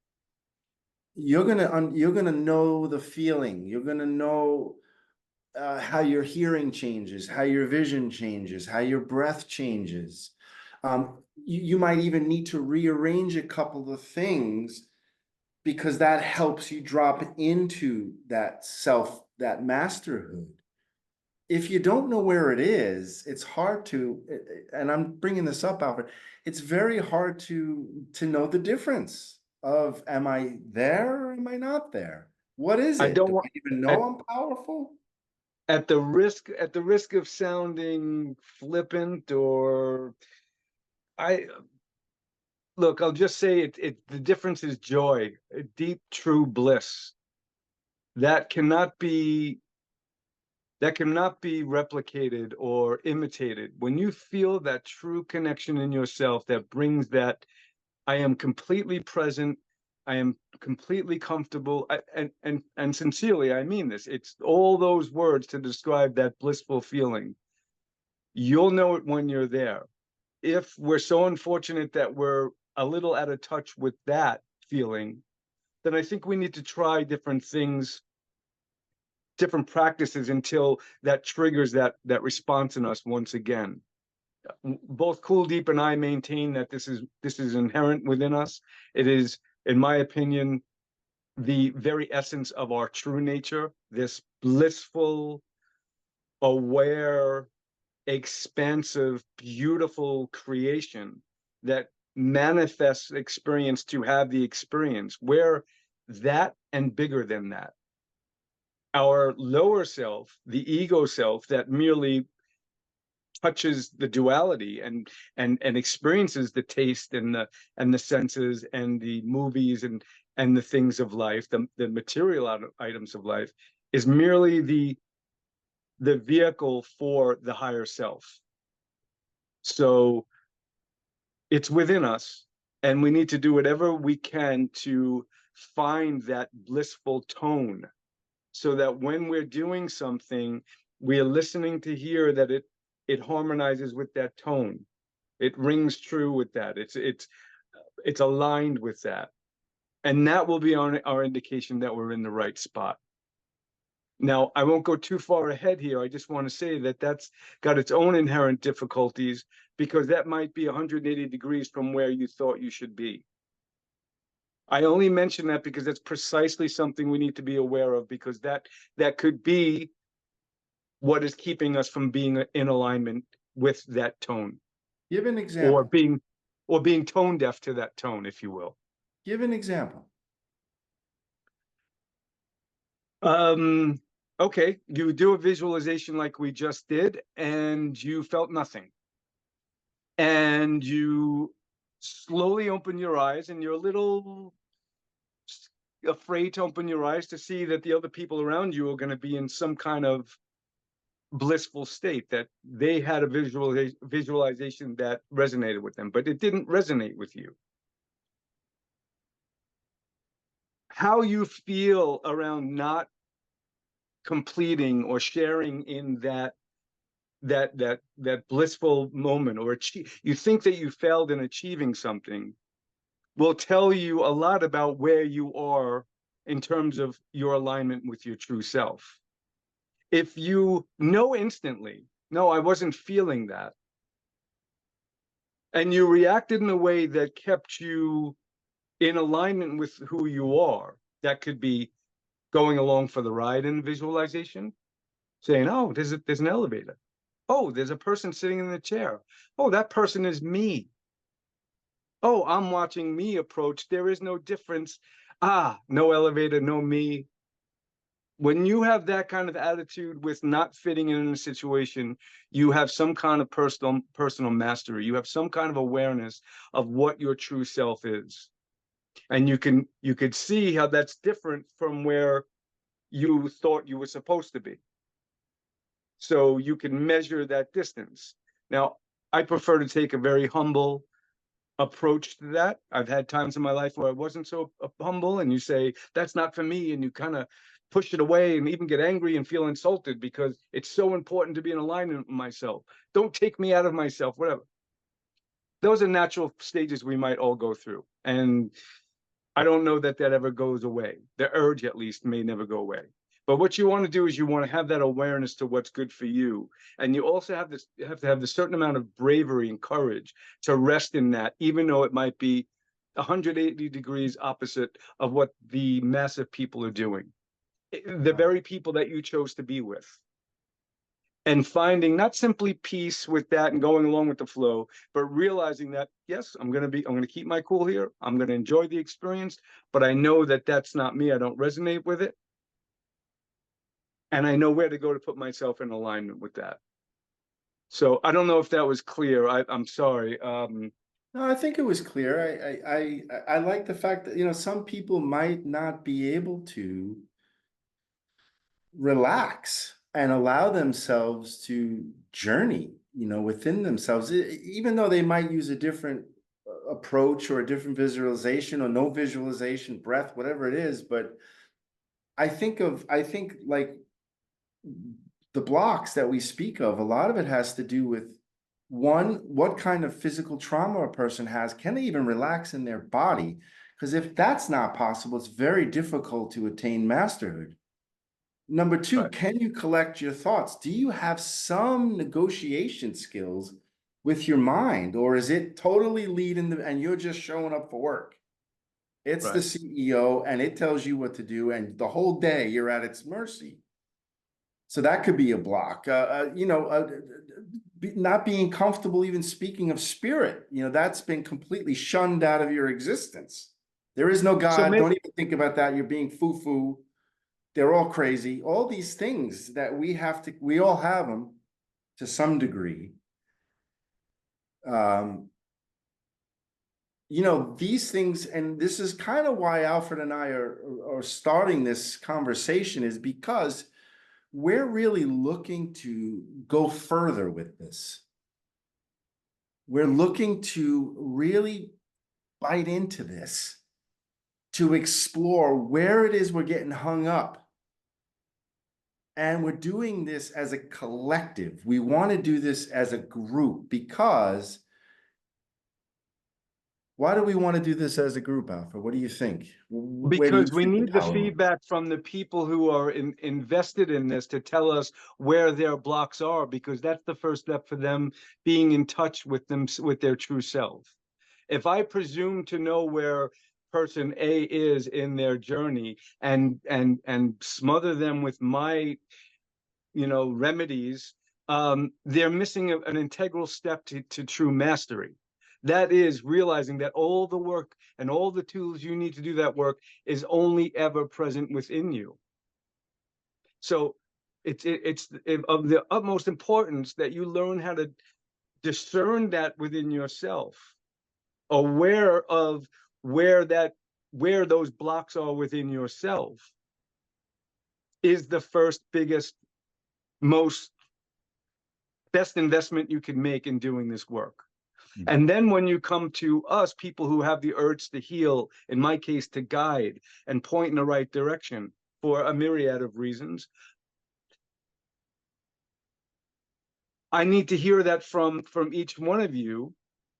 you're gonna know the feeling. You're gonna know how your hearing changes, how your vision changes, how your breath changes. You might even need to rearrange a couple of things because that helps you drop into that masterhood. if you don't know where it is, it's hard to, and I'm bringing this up, Alfred, it's very hard to know the difference of, am I there or am I not there? What is I it? don't Do want I even know I'm powerful? at the risk of sounding flippant or I look, I'll just say the difference is joy, a deep, true bliss that cannot be replicated or imitated. When you feel that true connection in yourself that brings that, I am completely present, I am completely comfortable, and sincerely, I mean this. It's all those words to describe that blissful feeling. You'll know it when you're there. If we're so unfortunate that we're a little out of touch with that feeling, then I think we need to try different things, different practices until that triggers that response in us once again. Both Kuldip and I maintain that this is inherent within us. It is, in my opinion, the very essence of our true nature, this blissful, aware, expansive, beautiful creation that manifests experience to have the experience. We're that and bigger than that. Our lower self, the ego self that merely touches the duality and experiences the taste and the senses and the movies and the things of life, the material items of life, is merely the vehicle for the higher self. So it's within us, and we need to do whatever we can to find that blissful tone, so that when we're doing something, we are listening to hear that it harmonizes with that tone. It rings true with that. It's aligned with that, and that will be our indication that we're in the right spot. Now, I won't go too far ahead here. I just want to say that that's got its own inherent difficulties, because that might be 180 degrees from where you thought you should be. I only mention that because that's precisely something we need to be aware of, because that could be what is keeping us from being in alignment with that tone, Give an or example. being tone deaf to that tone, if you will. Give an example. Okay, you do a visualization like we just did, and you felt nothing. And you slowly open your eyes, and you're a little afraid to open your eyes to see that the other people around you are going to be in some kind of blissful state, that they had a visualization that resonated with them, but it didn't resonate with you. How you feel around not completing or sharing in that blissful moment, or you think that you failed in achieving something, will tell you a lot about where you are in terms of your alignment with your true self. If you know instantly, no, I wasn't feeling that, and you reacted in a way that kept you in alignment with who you are, that could be going along for the ride in visualization, saying, oh, there's an elevator. Oh, there's a person sitting in the chair. Oh, that person is me. Oh, I'm watching me approach. There is no difference. Ah, no elevator, no me. When you have that kind of attitude with not fitting in a situation, you have some kind of personal mastery. You have some kind of awareness of what your true self is. And you could see how that's different from where you thought you were supposed to be. So you can measure that distance. Now, I prefer to take a very humble approach to that. I've had times in my life where I wasn't so humble, and you say, that's not for me, and you kind of push it away and even get angry and feel insulted because it's so important to be in alignment with myself. Don't take me out of myself, whatever. Those are natural stages we might all go through. And I don't know that ever goes away. The urge, at least, may never go away. But what you want to do is you want to have that awareness to what's good for you. And you also have to have the certain amount of bravery and courage to rest in that, even though it might be 180 degrees opposite of what the mass of people are doing. The very people that you chose to be with. and finding not simply peace with that and going along with the flow, but realizing that, yes, I'm going to keep my cool here. I'm going to enjoy the experience, but I know that that's not me. I don't resonate with it. And I know where to go to put myself in alignment with that. So I don't know if that was clear. I'm sorry. No, I think it was clear. I like the fact that, you know, some people might not be able to relax and allow themselves to journey, you know, within themselves, even though they might use a different approach or a different visualization or no visualization, breath, whatever it is. But I think like the blocks that we speak of, a lot of it has to do with one, what kind of physical trauma a person has. Can they even relax in their body? Because if that's not possible, it's very difficult to attain masterhood. Number two, Right. can you collect your thoughts? Do you have some negotiation skills with your mind, or is it totally leading and you're just showing up for work? It's the Right. CEO and it tells you what to do, and the whole day you're at its mercy. So that could be a block. Not being comfortable even speaking of spirit, you know, that's been completely shunned out of your existence. There is no So God. maybe, Don't even think about that. You're being foo-foo. They're all crazy. All these things that we all have them to some degree. You know, these things, and this is kind of why Alfred and I are starting this conversation, is because we're really looking to go further with this. We're looking to really bite into this, to explore where it is we're getting hung up. And we're doing this as a collective. We want to do this as a group because why do we want to do this as a group, Alfred? What do you think? Where do you because we think the need the power lies? feedback from the people who are invested in this to tell us where their blocks are, because that's the first step for them being in touch with with their true self. If I presume to know where person A is in their journey and smother them with my, remedies, they're missing an integral step to true mastery. That is realizing that all the work and all the tools you need to do that work is only ever present within you. So it's of the utmost importance that you learn how to discern that within yourself, aware of where those blocks are within yourself is the first biggest, most best investment you can make in doing this work. And then when you come to us, people who have the urge to heal, in my case, to guide and point in the right direction for a myriad of reasons, I need to hear that from each one of you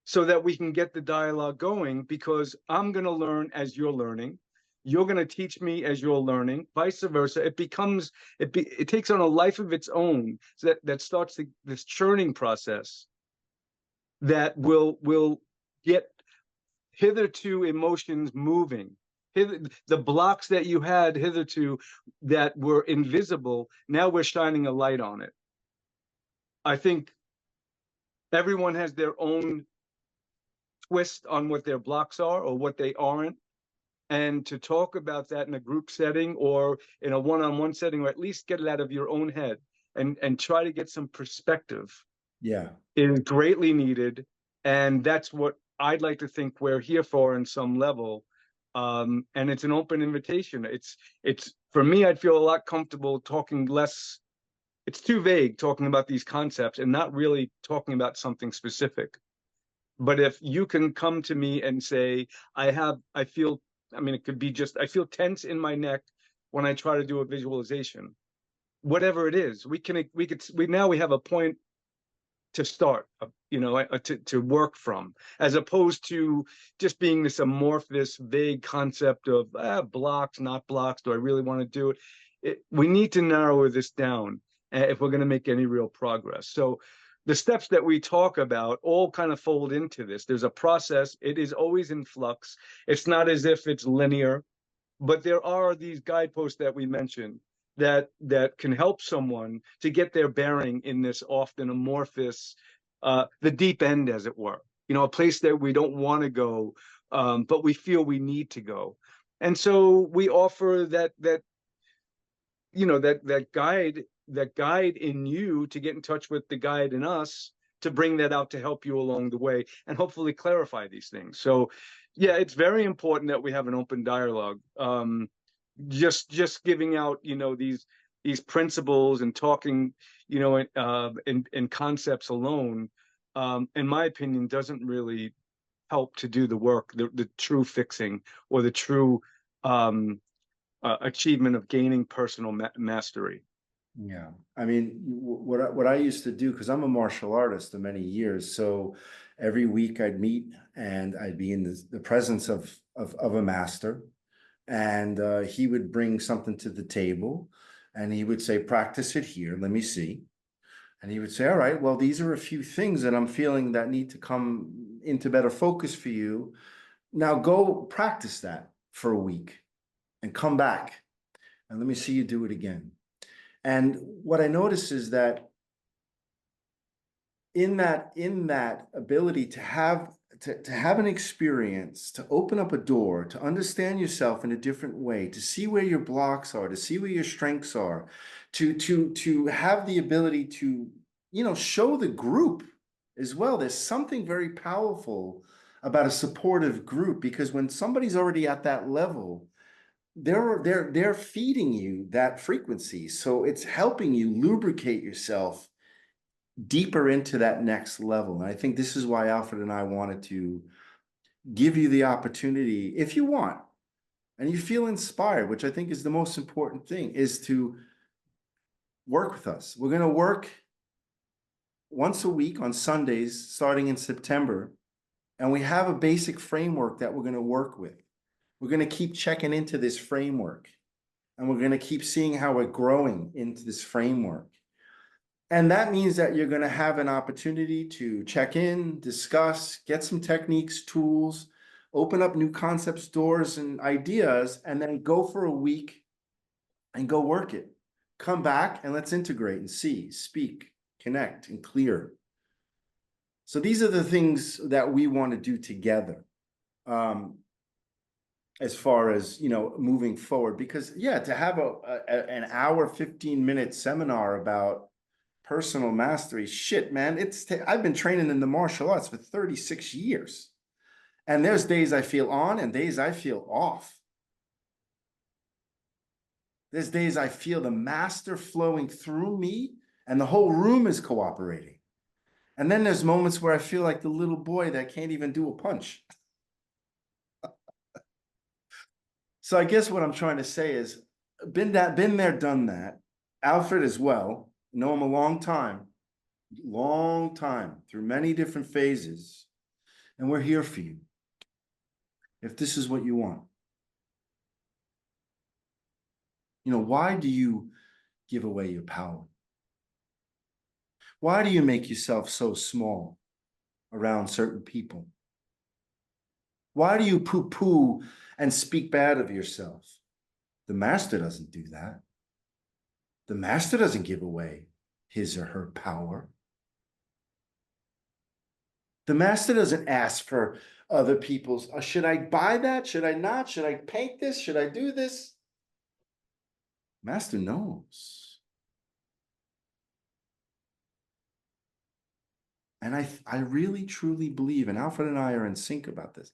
so that we can get the dialogue going, because I'm going to learn as you're learning. You're going to teach me as you're learning, vice versa. It takes on a life of its own, so that starts this churning process that will get hitherto emotions moving. The blocks that you had hitherto that were invisible, now we're shining a light on it. I think everyone has their own twist on what their blocks are or what they aren't. And to talk about that in a group setting or in a one-on-one setting, or at least get it out of your own head and try to get some perspective, Yeah. is greatly needed. And that's what I'd like to think we're here for in some level. And it's an open invitation. It's for me, I'd feel a lot comfortable talking less. It's too vague talking about these concepts and not really talking about something specific. But if you can come to me and say, it could be just, I feel tense in my neck when I try to do a visualization, whatever it is, we now we have a point to start, to work from, as opposed to just being this amorphous, vague concept of blocks, not blocks. Do I really want to do it? We need to narrow this down if we're going to make any real progress. So the steps that we talk about all kind of fold into this. There's a process. It is always in flux. It's not as if it's linear, but there are these guideposts that we mentioned. that can help someone to get their bearing in this often amorphous, the deep end, as it were. You know, a place that we don't want to go, but we feel we need to go. And so we offer that you know, that guide in you to get in touch with the guide in us, to bring that out to help you along the way and hopefully clarify these things. So yeah, it's very important that we have an open dialogue. Just giving out, you know, these principles and talking, you know, in concepts alone, in my opinion, doesn't really help to do the work, the true fixing, or the true achievement of gaining personal mastery. Yeah, I mean, what I used to do, because I'm a martial artist of many years, so every week I'd meet and I'd be in the presence of a master, and he would bring something to the table, and he would say, "Practice it here. Let me see." And he would say, "All right, well, these are a few things that I'm feeling that need to come into better focus for you. Now go practice that for a week, and come back, and let me see you do it again." And what I notice is that in that ability to have an experience, to open up a door, to understand yourself in a different way, to see where your blocks are, to see where your strengths are, to have the ability to, you know, show the group as well. There's something very powerful about a supportive group, because when somebody's already at that level, they're feeding you that frequency. So it's helping you lubricate yourself deeper into that next level. And I think this is why Alfred and I wanted to give you the opportunity, if you want, and you feel inspired, which I think is the most important thing, is to work with us. We're going to work once a week on Sundays, starting in September. And we have a basic framework that we're going to work with. We're going to keep checking into this framework, and we're going to keep seeing how we're growing into this framework. And that means that you're going to have an opportunity to check in, discuss, get some techniques, tools, open up new concepts, doors, and ideas, and then go for a week and go work it. Come back and let's integrate and see, speak, connect, and clear. So these are the things that we want to do together. As far as, you know, moving forward, because yeah, to have an hour, 15-minute seminar about personal mastery, shit, man, I've been training in the martial arts for 36 years. And there's days I feel on and days I feel off. There's days I feel the master flowing through me and the whole room is cooperating. And then there's moments where I feel like the little boy that can't even do a punch. So I guess what I'm trying to say is, been there, done that. Alfred as well. Know him a long time, through many different phases. And we're here for you, if this is what you want. You know, why do you give away your power? Why do you make yourself so small around certain people? Why do you poo-poo and speak bad of yourself? The master doesn't do that. The master doesn't give away his or her power. The master doesn't ask for other people's, should I buy that? Should I not? Should I paint this? Should I do this? Master knows. And I really, truly believe, and Alfred and I are in sync about this,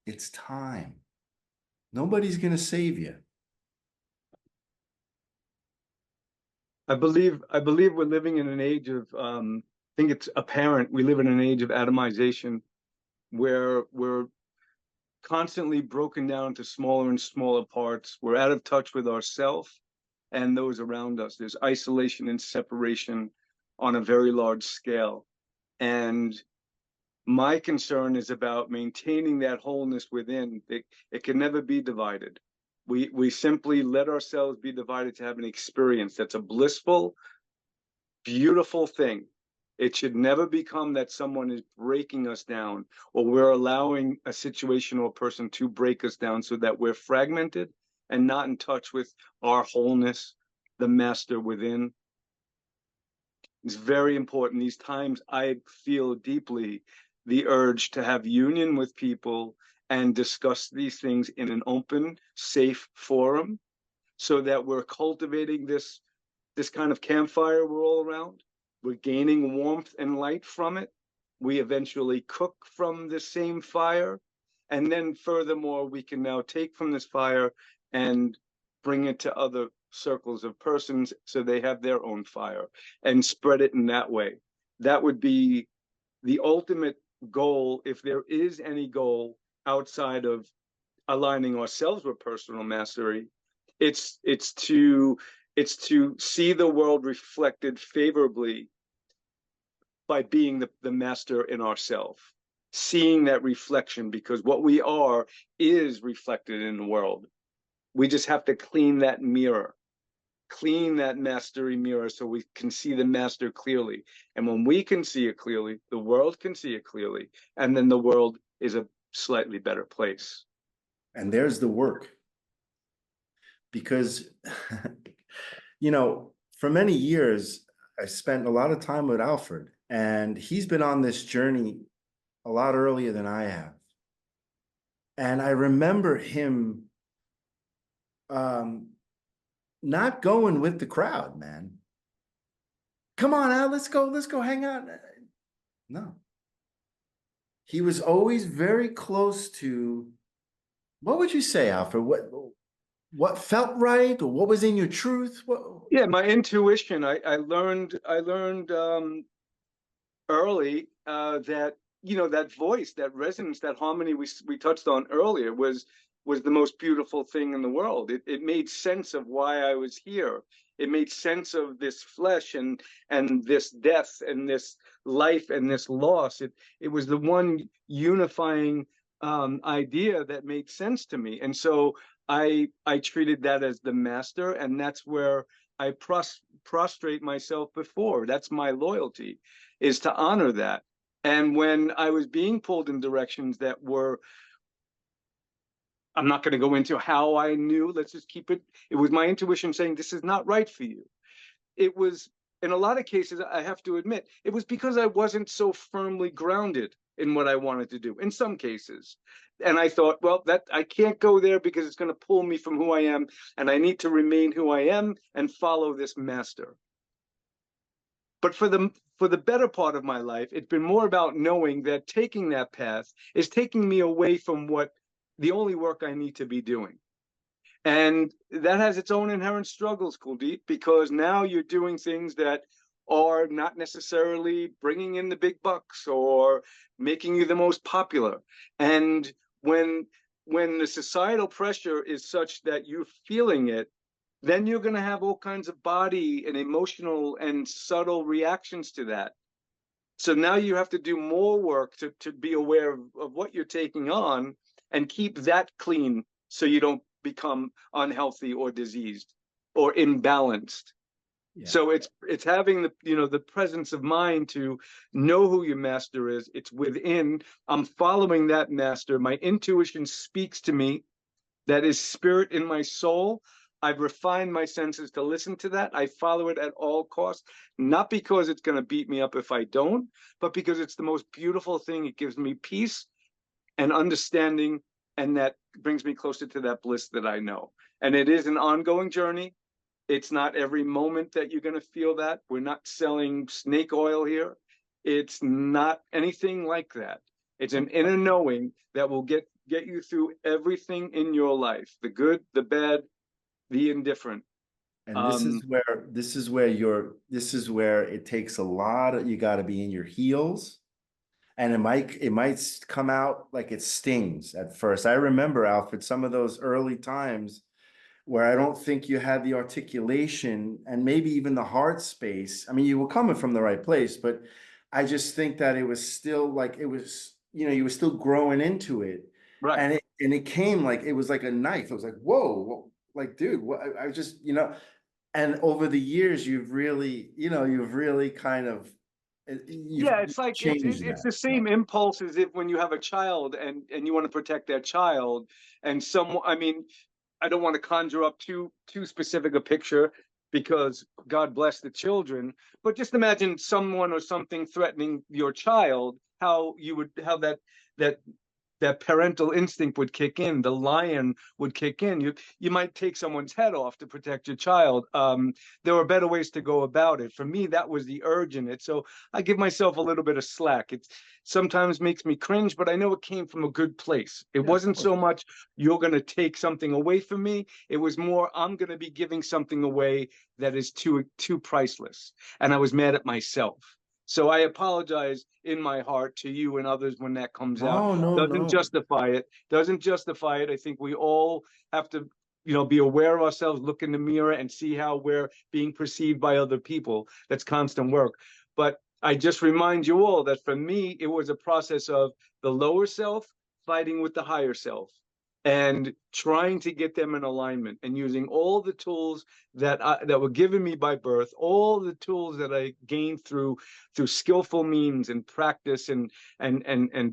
it's time. Nobody's going to save you. I believe we're living in an age of, I think it's apparent, we live in an age of atomization, where we're constantly broken down into smaller and smaller parts. We're out of touch with ourselves and those around us. There's isolation and separation on a very large scale. And my concern is about maintaining that wholeness within. It can never be divided. We simply let ourselves be divided to have an experience that's a blissful, beautiful thing. It should never become that someone is breaking us down, or we're allowing a situation or a person to break us down, so that we're fragmented and not in touch with our wholeness, the master within. It's very important. These times I feel deeply the urge to have union with people and discuss these things in an open, safe forum, so that we're cultivating this kind of campfire we're all around. We're gaining warmth and light from it. We eventually cook from the same fire. And then furthermore, we can now take from this fire and bring it to other circles of persons so they have their own fire and spread it in that way. That would be the ultimate goal, if there is any goal outside of aligning ourselves with personal mastery. It's to see the world reflected favorably by being the master in ourselves, seeing that reflection, because what we are is reflected in the world. We just have to clean that mirror, clean that mastery mirror, so we can see the master clearly. And when we can see it clearly, the world can see it clearly, and then the world is a slightly better place. And there's the work. Because, you know, for many years, I spent a lot of time with Alfred, and he's been on this journey a lot earlier than I have. And I remember him not going with the crowd, man. Come on, Al, let's go hang out. No. He was always very close to, what would you say, Alfred? What felt right, or what was in your truth? Yeah, my intuition. I learned early that, you know, that voice, that resonance, that harmony we touched on earlier was the most beautiful thing in the world. It made sense of why I was here. It made sense of this flesh and this death and this life and this loss. It was the one unifying idea that made sense to me. And so I treated that as the master, and that's where I prostrate myself before. That's my loyalty, is to honor that. And when I was being pulled in directions that were, I'm not going to go into how I knew, let's just keep it, it was my intuition saying, this is not right for you. It was, in a lot of cases, I have to admit, it was because I wasn't so firmly grounded in what I wanted to do, in some cases. And I thought, well, that I can't go there because it's going to pull me from who I am, and I need to remain who I am and follow this master. But for the better part of my life, it's been more about knowing that taking that path is taking me away from what the only work I need to be doing. And that has its own inherent struggles, Kuldip, because now you're doing things that are not necessarily bringing in the big bucks or making you the most popular. And when the societal pressure is such that you're feeling it, then you're going to have all kinds of body and emotional and subtle reactions to that. So now you have to do more work to be aware of what you're taking on and keep that clean, so you don't become unhealthy or diseased or imbalanced. Yeah. So it's having the presence of mind to know who your master is. It's within. I'm following that master. My intuition speaks to me. That is spirit in my soul. I've refined my senses to listen to that. I follow it at all costs, not because it's going to beat me up if I don't, but because it's the most beautiful thing. It gives me peace and understanding, and that brings me closer to that bliss that I know. And it is an ongoing journey. It's not every moment that you're going to feel that. We're not selling snake oil here. It's not anything like that. It's an inner knowing that will get you through everything in your life, the good, the bad, the indifferent. And this is where it takes a lot of, you got to be in your heels, and it might come out like it stings at first. I remember, Alfred, some of those early times where I don't think you had the articulation and maybe even the heart space. I mean, you were coming from the right place, but I just think that it was still like, it was, you were still growing into it. Right. And it came like, it was like a knife. It was like, whoa, like, dude, what, I just, and over the years, you've really kind of, it's like it's the same impulse as if when you have a child and you want to protect that child, and I mean, I don't want to conjure up too specific a picture, because God bless the children. But just imagine someone or something threatening your child, how that that parental instinct would kick in, the lion would kick in. You might take someone's head off to protect your child. There were better ways to go about it. For me, that was the urge in it. So I give myself a little bit of slack. It sometimes makes me cringe, but I know it came from a good place. It wasn't so much you're going to take something away from me. It was more I'm going to be giving something away that is too priceless. And I was mad at myself. So I apologize in my heart to you and others when that comes out. Doesn't justify it. Doesn't justify it. I think we all have to, be aware of ourselves, look in the mirror and see how we're being perceived by other people. That's constant work. But I just remind you all that for me, it was a process of the lower self fighting with the higher self and trying to get them in alignment and using all the tools that were given me by birth, all the tools that I gained through skillful means and practice and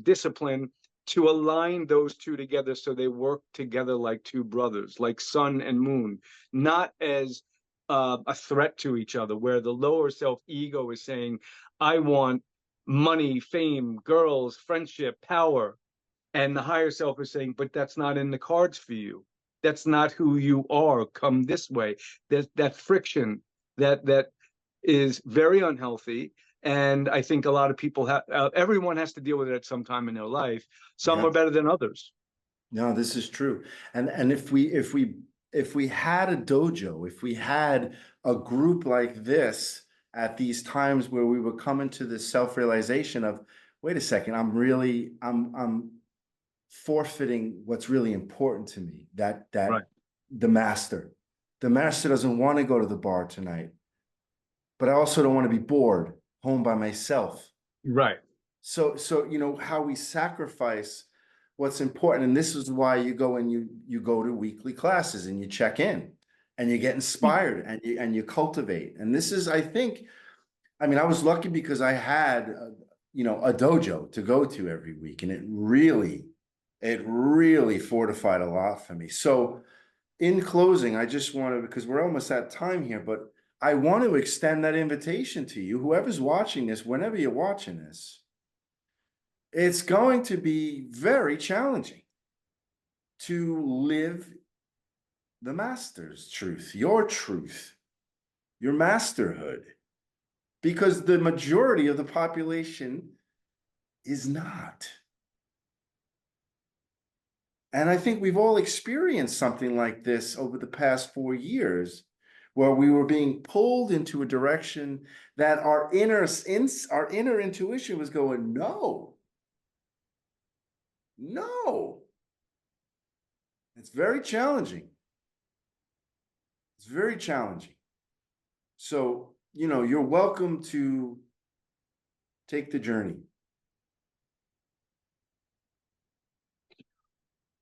discipline to align those two together so they work together like two brothers, like sun and moon, not as a threat to each other, where the lower self ego is saying, I want money, fame, girls, friendship, power. And the higher self is saying, but that's not in the cards for you. That's not who you are. Come this way. That friction that is very unhealthy. And I think a lot of people have, everyone has to deal with it at some time in their life. Some are better than others. No, this is true. And if we had a dojo, if we had a group like this at these times where we were coming to this self-realization of, wait a second, I'm forfeiting what's really important to me, that Right. the master doesn't want to go to the bar tonight, but I also don't want to be bored home by myself. Right. So how we sacrifice what's important. And this is why you go and you go to weekly classes and you check in and you get inspired and you cultivate. And this is, I was lucky because I had a dojo to go to every week, and it really fortified a lot for me. So in closing, I just want to, because we're almost at time here, but I want to extend that invitation to you, whoever's watching this, whenever you're watching this. It's going to be very challenging to live the master's truth, your masterhood, because the majority of the population is not. And I think we've all experienced something like this over the past 4 years, where we were being pulled into a direction that our inner intuition was going, no. It's very challenging. It's very challenging. So, you're welcome to take the journey.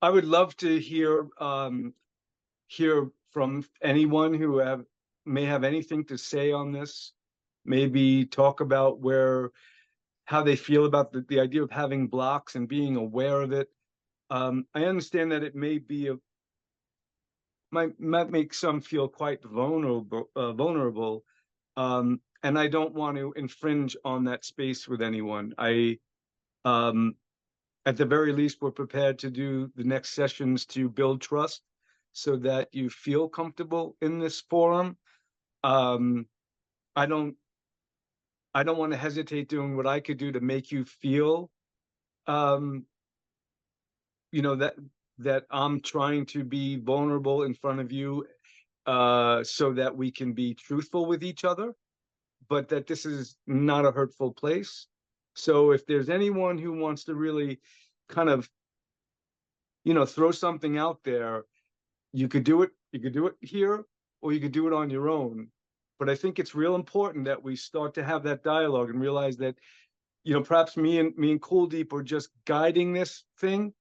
I would love to hear from anyone who may have anything to say on this. Maybe talk about how they feel about the idea of having blocks and being aware of it. I understand that it might make some feel quite vulnerable, and I don't want to infringe on that space with anyone. At the very least, we're prepared to do the next sessions to build trust so that you feel comfortable in this forum. I don't want to hesitate doing what I could do to make you feel, that I'm trying to be vulnerable in front of you, so that we can be truthful with each other, but that this is not a hurtful place. So if there's anyone who wants to really kind of, throw something out there, you could do it here, or you could do it on your own. But I think it's real important that we start to have that dialogue and realize that, perhaps me and Kuldip are just guiding this thing,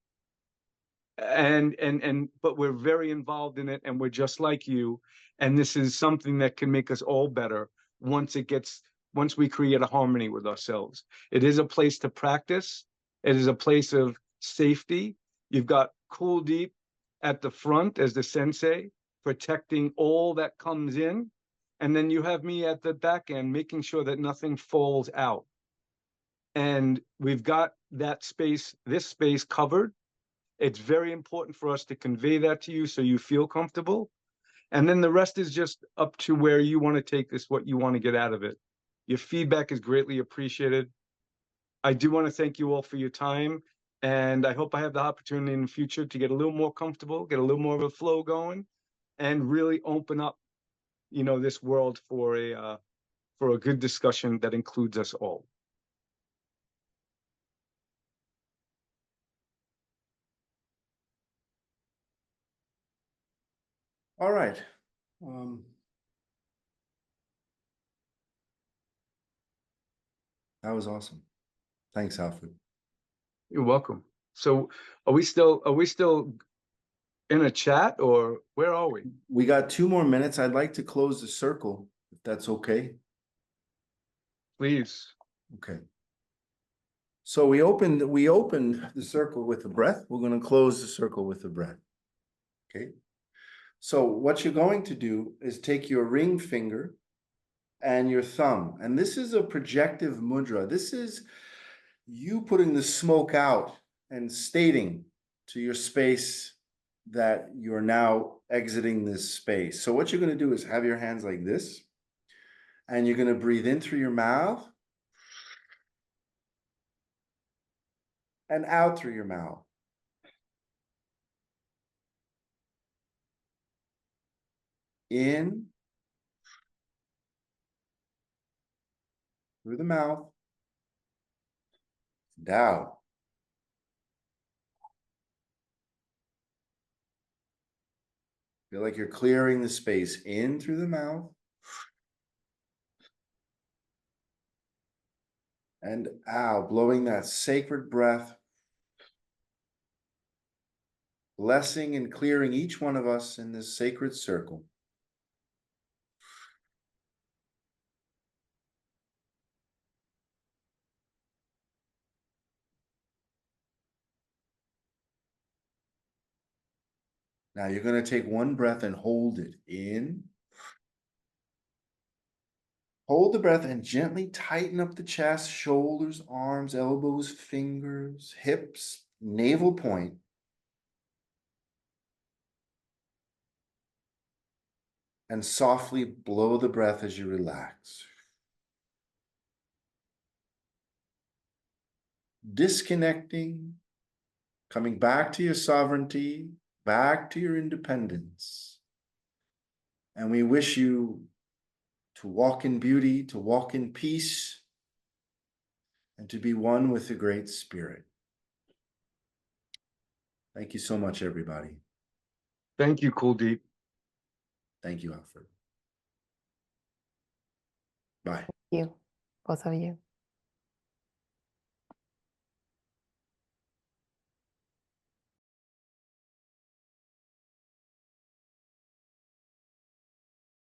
but we're very involved in it, and we're just like you. And this is something that can make us all better once we create a harmony with ourselves. It is a place to practice. It is a place of safety. You've got Kuldip at the front as the sensei, protecting all that comes in. And then you have me at the back end, making sure that nothing falls out. And we've got that space, this space covered. It's very important for us to convey that to you so you feel comfortable. And then the rest is just up to where you want to take this, what you want to get out of it. Your feedback is greatly appreciated. I do want to thank you all for your time. And I hope I have the opportunity in the future to get a little more comfortable, get a little more of a flow going, and really open up, this world for a good discussion that includes us all. All right. That was awesome. Thanks, Alfred. You're welcome. So are we still in a chat, or where are we? We got 2 more minutes. I'd like to close the circle, if that's okay. Please. Okay. So we opened the circle with the breath. We're going to close the circle with the breath. Okay. So what you're going to do is take your ring finger and your thumb, and this is a projective mudra. This is you putting the smoke out and stating to your space that you're now exiting this space. So what you're going to do is have your hands like this, and you're going to breathe in through your mouth and out through your mouth. In through the mouth and out. Feel like you're clearing the space in through the mouth and out, blowing that sacred breath, blessing and clearing each one of us in this sacred circle. Now you're going to take one breath and hold it in. Hold the breath and gently tighten up the chest, shoulders, arms, elbows, fingers, hips, navel point. And softly blow the breath as you relax. Disconnecting, coming back to your sovereignty, back to your independence. And we wish you to walk in beauty, to walk in peace, and to be one with the Great Spirit. Thank you so much, everybody. Thank you, Kuldip. Thank you, Alfred. Bye. You, both of you.